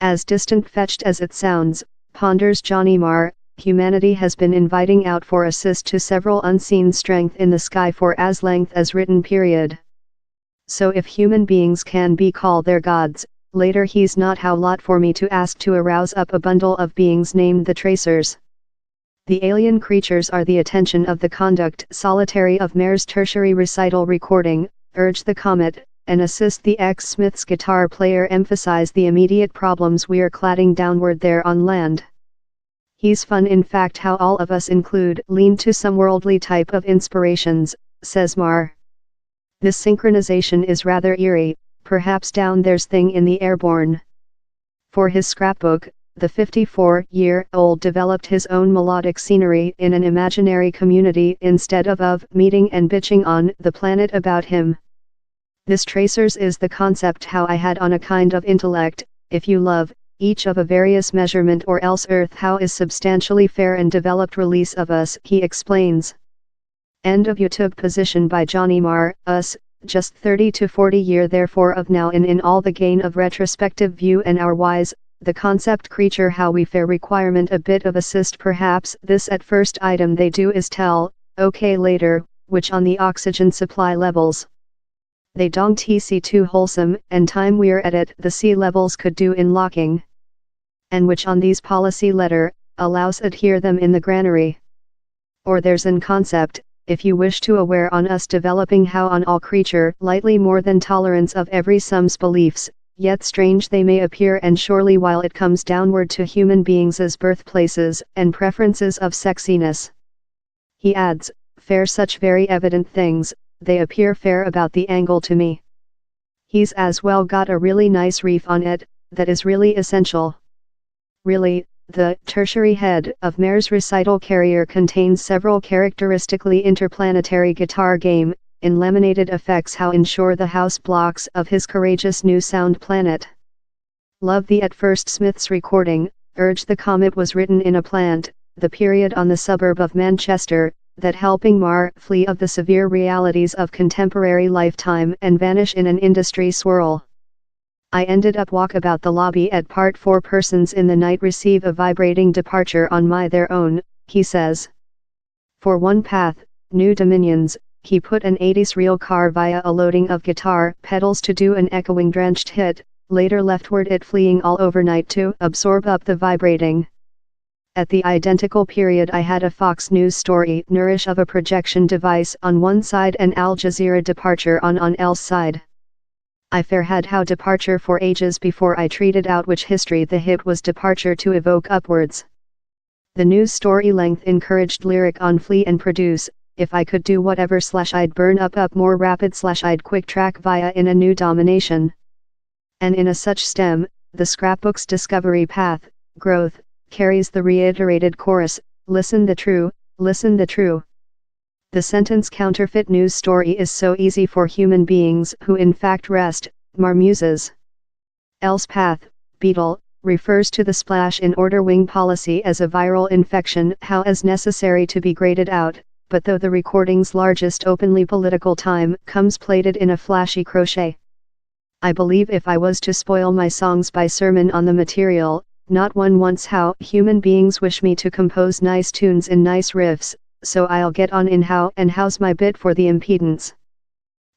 As distant-fetched as it sounds, ponders Johnny Marr, humanity has been inviting out for assist to several unseen strength in the sky for as length as written period. So if human beings can be called their gods, later he's not how lot for me to ask to arouse up a bundle of beings named the tracers. The alien creatures are the attention of the conduct solitary of Marr's tertiary recital recording, urge the comet, and assist the ex-Smith's guitar player emphasize the immediate problems we're cladding downward there on land. He's fun in fact how all of us lean to some worldly type of inspirations, says Marr. This synchronization is rather eerie, perhaps down there's thing in the airborne. For his scrapbook, the 54-year-old developed his own melodic scenery in an imaginary community instead of meeting and bitching on the planet about him. This tracers is the concept how I had on a kind of intellect, if you love, each of a various measurement or else earth how is substantially fair and developed release of us, he explains. End of YouTube position by Johnny Marr, us, just 30 to 40 year therefore of now and in all the gain of retrospective view and our wise, the concept creature how we fare requirement a bit of assist perhaps this at first item they do is tell, okay later, which on the oxygen supply levels. They don't tc too wholesome, and time we're at it the sea levels could do in locking. And which on these policy letter, allows adhere them in the granary. Or there's an concept, if you wish to aware on us developing how on all creature lightly more than tolerance of every some's beliefs, yet strange they may appear and surely while it comes downward to human beings as birthplaces and preferences of sexiness. He adds, fair such very evident things, they appear fair about the angle to me. He's as well got a really nice reef on it, that is really essential. Really, the tertiary head of Marr's recital carrier contains several characteristically interplanetary guitar game, in laminated effects how ensure the house blocks of his courageous new sound planet. Love the at first Smith's recording, Urge the Comet was written in a plant, the period on the suburb of Manchester, that helping Marr flee of the severe realities of contemporary lifetime and vanish in an industry swirl. I ended up walk about the lobby at part 4 persons in the night receive a vibrating departure on their own, he says. For one path, New Dominions, he put an 80s real car via a loading of guitar pedals to do an echoing drenched hit, later leftward it fleeing all overnight to absorb up the vibrating. At the identical period I had a Fox News story nourish of a projection device on one side and Al Jazeera departure on else side. I fair had how departure for ages before I treated out which history the hit was departure to evoke upwards. The news story length encouraged lyric on flee and produce, if I could do whatever / I'd burn up more rapid / I'd quick track via in a new domination. And in a such stem, the scrapbook's discovery path, growth, carries the reiterated chorus, listen the true, listen the true. The sentence counterfeit news story is so easy for human beings who in fact rest, Marr muses. Else path, beetle, refers to the splash in order wing policy as a viral infection how as necessary to be graded out, but though the recording's largest openly political time comes plated in a flashy crochet. I believe if I was to spoil my songs by sermon on the material, not one wants how human beings wish me to compose nice tunes in nice riffs, so I'll get on in how and how's my bit for the impedance.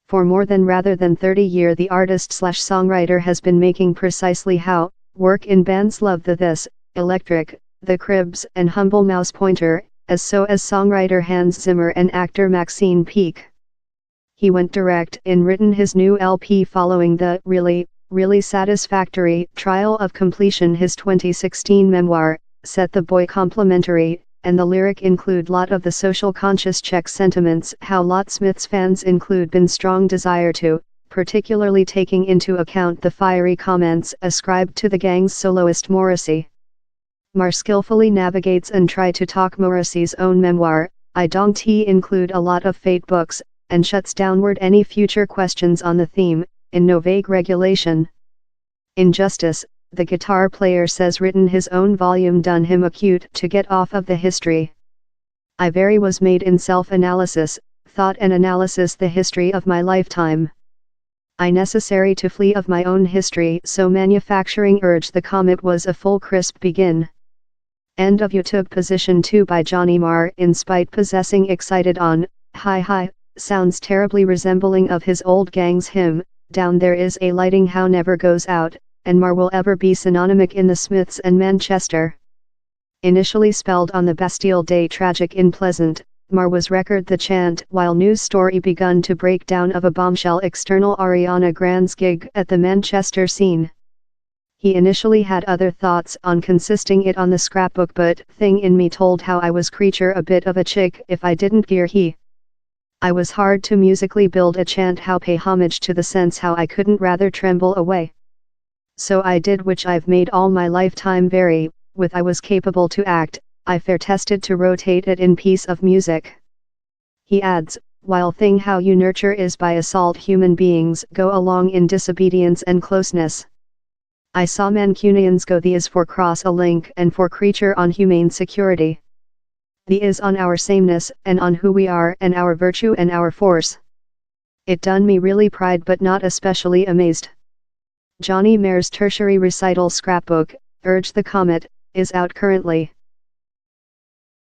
For more than rather than 30 years the artist/songwriter has been making precisely how, work in bands love the This, Electric, The Cribs and Humble Mouse Pointer, as songwriter Hans Zimmer and actor Maxine Peake. He went direct in written his new LP following the really satisfactory trial of completion his 2016 memoir, Set the Boy complimentary, and the lyric include lot of the social conscious check sentiments how lot Smith's fans include been strong desire to, particularly taking into account the fiery comments ascribed to the gang's soloist Morrissey. Marr skillfully navigates and try to talk Morrissey's own memoir, I don't include a lot of fate books, and shuts downward any future questions on the theme, in no vague regulation. Injustice, the guitar player says written his own volume done him acute to get off of the history. I very was made in self-analysis, thought and analysis the history of my lifetime. I necessary to flee of my own history, so manufacturing urged the comet was a full crisp begin. End of you took position 2 by Johnny Marr in spite possessing excited on, hi, sounds terribly resembling of his old gang's hymn, down there is a lighting how never goes out, and Marr will ever be synonymic in the Smiths and Manchester. Initially spelled on the Bastille Day tragic in Pleasant, Marr was record the chant while news story begun to break down of a bombshell external Ariana Grande's gig at the Manchester scene. He initially had other thoughts on consisting it on the scrapbook, but thing in me told how I was creature a bit of a chick if I didn't gear he. I was hard to musically build a chant how pay homage to the sense how I couldn't rather tremble away. So I did which I've made all my lifetime vary, with I was capable to act, I fair tested to rotate it in piece of music. He adds, while thing how you nurture is by assault human beings go along in disobedience and closeness. I saw Mancunians go the is for cross a link and for creature on humane security. The is on our sameness and on who we are and our virtue and our force. It done me really pride but not especially amazed. Johnny Marr's tertiary recital scrapbook, Urge the Comet, is out currently.